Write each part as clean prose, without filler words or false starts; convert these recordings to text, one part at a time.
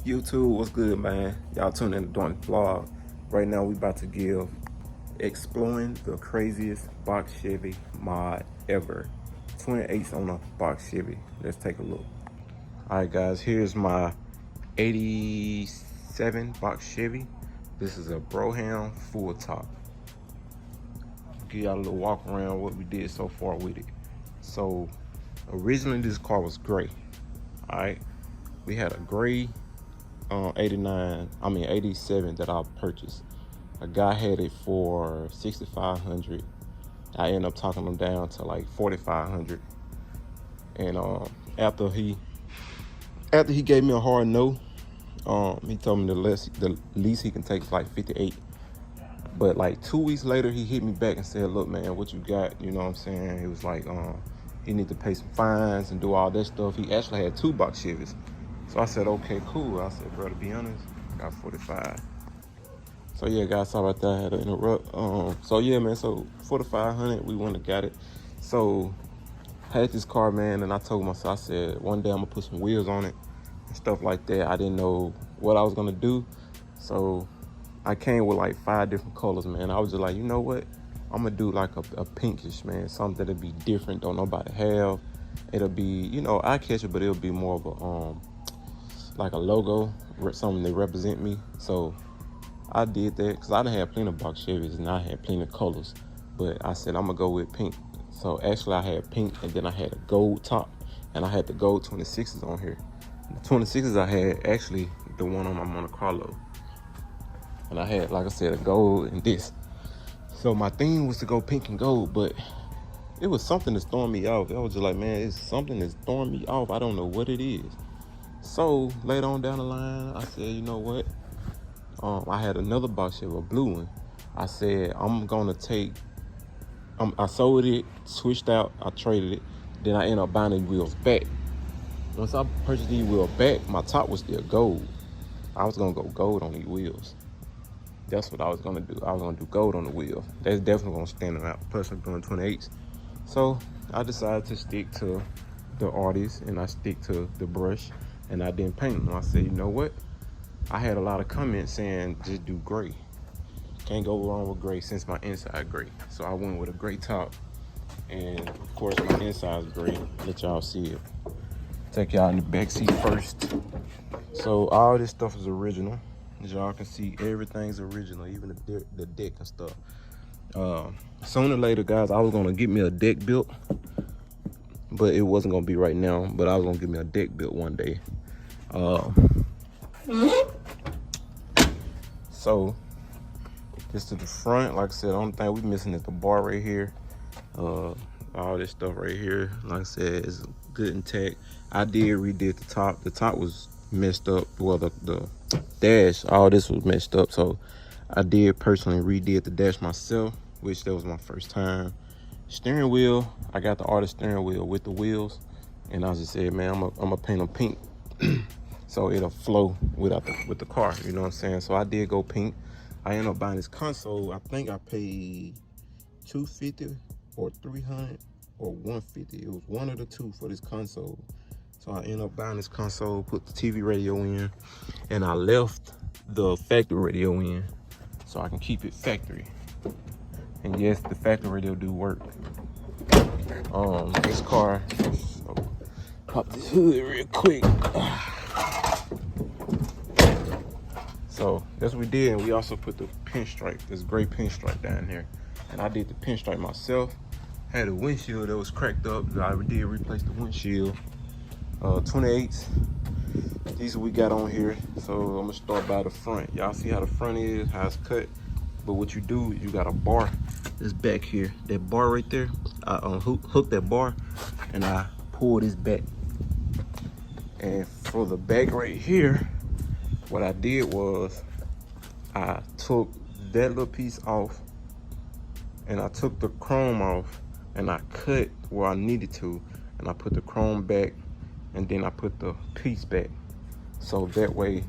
YouTube, what's good, man? Y'all tuning in to doing the vlog. Right now, we about to give exploring the craziest box Chevy mod ever. 28s on a box Chevy. Let's take a look. All right, guys, here's my 87 box Chevy. This is a Brougham full top. Give y'all a little walk around what we did so far with it. So, originally this car was gray. All right, we had a gray 87 that I purchased. A guy had it for 6,500. I ended up talking him down to like 4,500. And after he gave me a hard no, he told me the least he can take is like 58. But like 2 weeks later, he hit me back and said, "Look, man, what you got?" You know what I'm saying? He was like, he need to pay some fines and do all that stuff. He actually had 2 box Chevys. So I said, okay, cool. I said, bro, to be honest, I got 45. So yeah, guys, sorry about that. I had to interrupt. So yeah, man, so 4,500, we went and got it. So I had this car, man, and I told myself, I said, one day I'm gonna put some wheels on it and stuff like that. I didn't know what I was gonna do. So I came with like 5 different colors, man. I was just like, you know what? I'm gonna do like a pinkish, man, something that'll be different, don't nobody have. It'll be, you know, eye catcher, but it'll be more of a like a logo, something that represent me. So I did that because I done had plenty of box Chevys and I had plenty of colors, but I said I'm gonna go with pink. So actually I had pink, and then I had a gold top, and I had the gold 26s on here. The 26s I had actually the one on my Monte Carlo, and I had, like I said, a gold and this. So my theme was to go pink and gold, but it was something that's throwing me off. I was just like, man, it's something that's throwing me off. I don't know what it is. So later on down the line, I said, you know what? I had another box Chevy, a blue one. I said, I'm gonna take, I sold it, switched out, I traded it. Then I ended up buying the wheels back. Once I purchased these wheels back, my top was still gold. I was gonna go gold on these wheels. That's what I was gonna do. I was gonna do gold on the wheels. That's definitely gonna stand out. Plus I'm doing 28s. So I decided to stick to the artist, and I stick to the brush, and I didn't paint them. I said, you know what? I had a lot of comments saying just do gray. Can't go wrong with gray since my inside gray. So I went with a gray top, and of course my inside is gray. Let y'all see it. Take y'all in the back seat first. So all this stuff is original. As y'all can see, everything's original, even the deck and stuff. Sooner or later, guys, I was gonna get me a deck built, but it wasn't gonna be right now. But I was gonna get me a deck built one day. So this to the front, like I said, the only thing we missing is the bar right here. All this stuff right here, like I said, is good intact. I redid the top. The top was messed up. Well, the dash, all this was messed up. So I did personally redid the dash myself, which that was my first time. Steering wheel, I got the artist steering wheel with the wheels, and I just said, man, I'm gonna paint them pink. So it'll flow with the car, you know what I'm saying? So I did go pink. I ended up buying this console. I think I paid $250 or $300 or $150. It was one of the two for this console. So I ended up buying this console, put the TV radio in, and I left the factory radio in so I can keep it factory. And yes, the factory radio do work. This car, so pop this hood real quick. So that's what we did, and we also put the pinstripe, this gray pinstripe down here. And I did the pinstripe myself. Had a windshield that was cracked up. I did replace the windshield. 28s. These we got on here. So I'm gonna start by the front. Y'all see how the front is, how it's cut. But what you do is you got a bar that's back here. That bar right there, I hook that bar, and I pull this back. And for the back right here, what I did was I took that little piece off, and I took the chrome off, and I cut where I needed to, and I put the chrome back, and then I put the piece back. So that way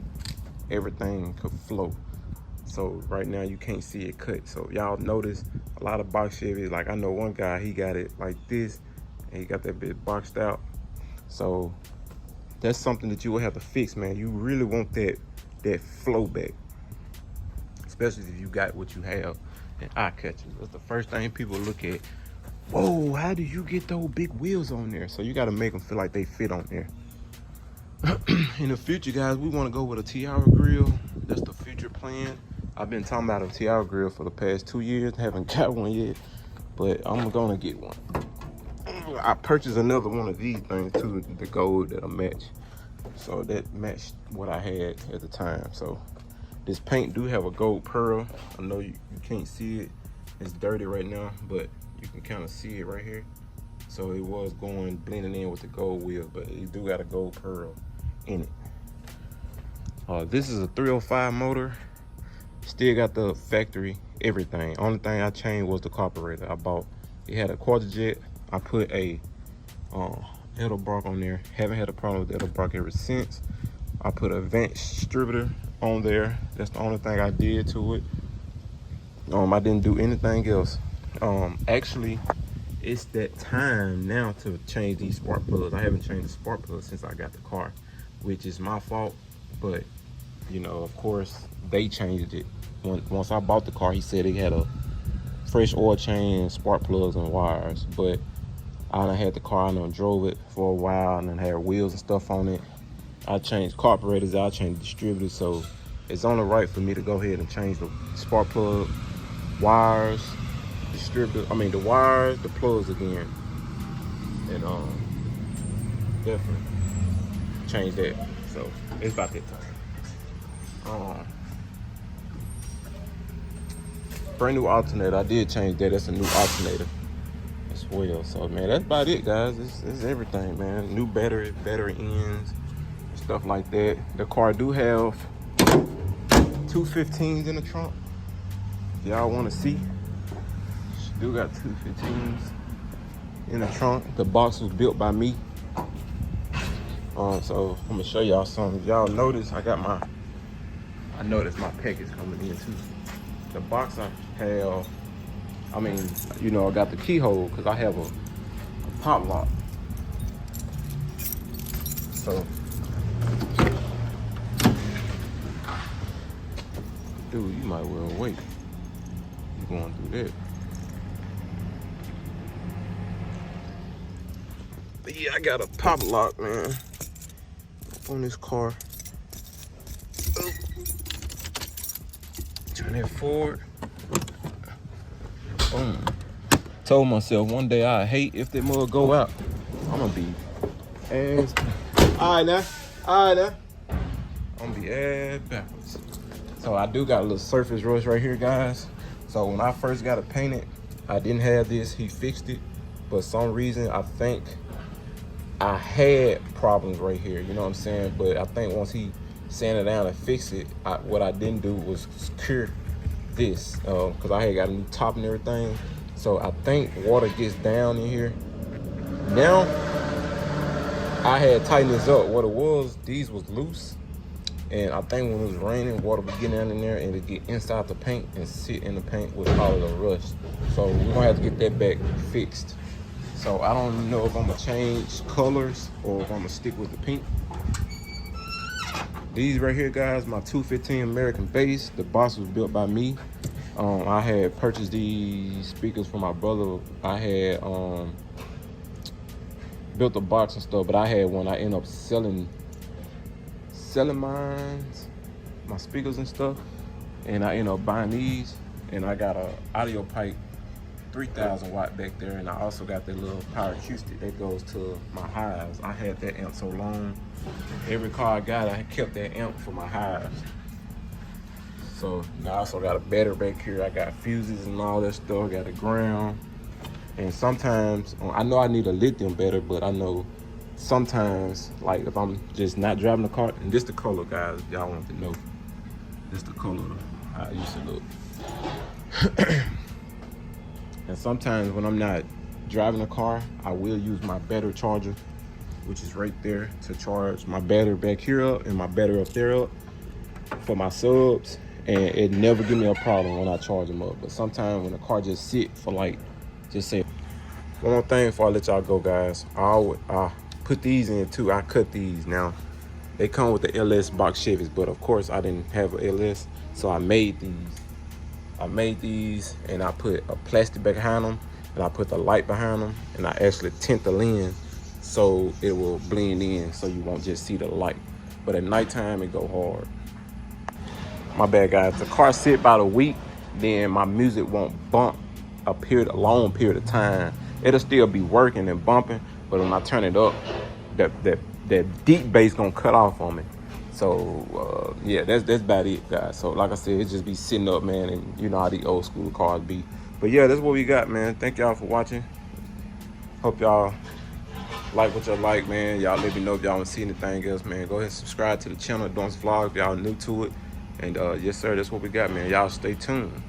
everything could flow. So right now you can't see it cut. So y'all notice a lot of box Chevys, like I know one guy, he got it like this, and he got that bit boxed out. So that's something that you will have to fix, man. You really want that flow back, especially if you got what you have and eye catching. That's the first thing people look at. Whoa, how do you get those big wheels on there? So you got to make them feel like they fit on there. In the future, guys, we want to go with a Tiara grill. That's the future plan. I've been talking about a Tiara grill for the past 2 years. Haven't got one yet, but I'm gonna get one. I purchased another one of these things too, the gold that'll match. So that matched what I had at the time. So this paint do have a gold pearl. I know you can't see it. It's dirty right now, but you can kind of see it right here. So it was going blending in with the gold wheel, but it do got a gold pearl in it. This is a 305 motor. Still got the factory everything. Only thing I changed was the carburetor. I bought, it had a quarter jet. I put a Edelbrock on there. Haven't had a problem with Edelbrock ever since. I put a vent distributor on there. That's the only thing I did to it. I didn't do anything else. Actually, it's that time now to change these spark plugs. I haven't changed the spark plugs since I got the car, which is my fault. But you know, of course, they changed it. Once I bought the car, he said it had a fresh oil change, spark plugs, and wires. But I done had the car, I done drove it for a while, and then had wheels and stuff on it. I changed carburetors, I changed distributors, so it's only right for me to go ahead and change the spark plug, wires, the wires, the plugs again, and definitely change that. So it's about that time. Brand new alternator. I did change that. That's a new alternator as well. So man, that's about it, guys. It's everything, man. New battery ends, stuff like that. The car do have 215s in the trunk. Y'all want to see? She do got 215s in the trunk. The box was built by me. So I'm gonna show y'all something. Y'all notice I noticed my package coming in too. The box I have, I got the keyhole because I have a pop lock. So, dude, you might well wait. You're going through that. But yeah, I got a pop lock, man, on this car. Oh. Turn it forward. Boom. Told myself one day I hate if that mug go out. I'm gonna be ass. All right now. I'm gonna be ass backwards. So I do got a little surface rust right here, guys. So when I first got it painted, I didn't have this. He fixed it, but some reason I think I had problems right here. You know what I'm saying? But I think once he sand it down and fix it, what I didn't do was cure this, because I had got a new top and everything. So I think water gets down in here. Now I had tightened this up. What it was, these was loose, and I think when it was raining, water would get down in there and it get inside the paint and sit in the paint with all of the rust. So we're gonna have to get that back fixed. So I don't know if I'm gonna change colors or if I'm gonna stick with the pink. These right here, guys, my 215 American bass. The box was built by me. I had purchased these speakers for my brother. I had built the box and stuff, but I had one. I ended up selling my speakers and stuff, and I ended up buying these. And I got a audio pipe 3,000 watt back there, and I also got that little power acoustic that goes to my highs. I had that amp so long. Every car I got, I kept that amp for my highs. So now I also got a battery back here. I got fuses and all that stuff. I got a ground. And sometimes, I know I need a lithium battery, but I know sometimes, like if I'm just not driving the car, and this the color, guys, y'all want to know. This the color of how it used to look. And sometimes when I'm not driving the car, I will use my battery charger, which is right there, to charge my battery back here up and my battery up there up for my subs. And it never give me a problem when I charge them up. But sometimes when the car just sit for like, just say, one more thing before I let y'all go, guys. put these in too. I cut these. Now they come with the LS box Chevys, but of course I didn't have an LS, so I made these and I put a plastic behind them, and I put the light behind them, and I actually tint the lens so it will blend in, so you won't just see the light, but at nighttime it go hard. My bad, guys. The car sit about a week, then my music won't bump a long period of time. It'll still be working and bumping, but when I turn it up, that deep bass gonna cut off on me. So yeah, that's about it, guys. So like I said, it just be sitting up, man, and you know how these old school cars be. But yeah, that's what we got, man. Thank y'all for watching. Hope y'all like what y'all like, man. Y'all let me know if y'all want to see anything else, man. Go ahead and subscribe to the channel, Don's Vlog, if y'all new to it. And yes, sir, that's what we got, man. Y'all stay tuned.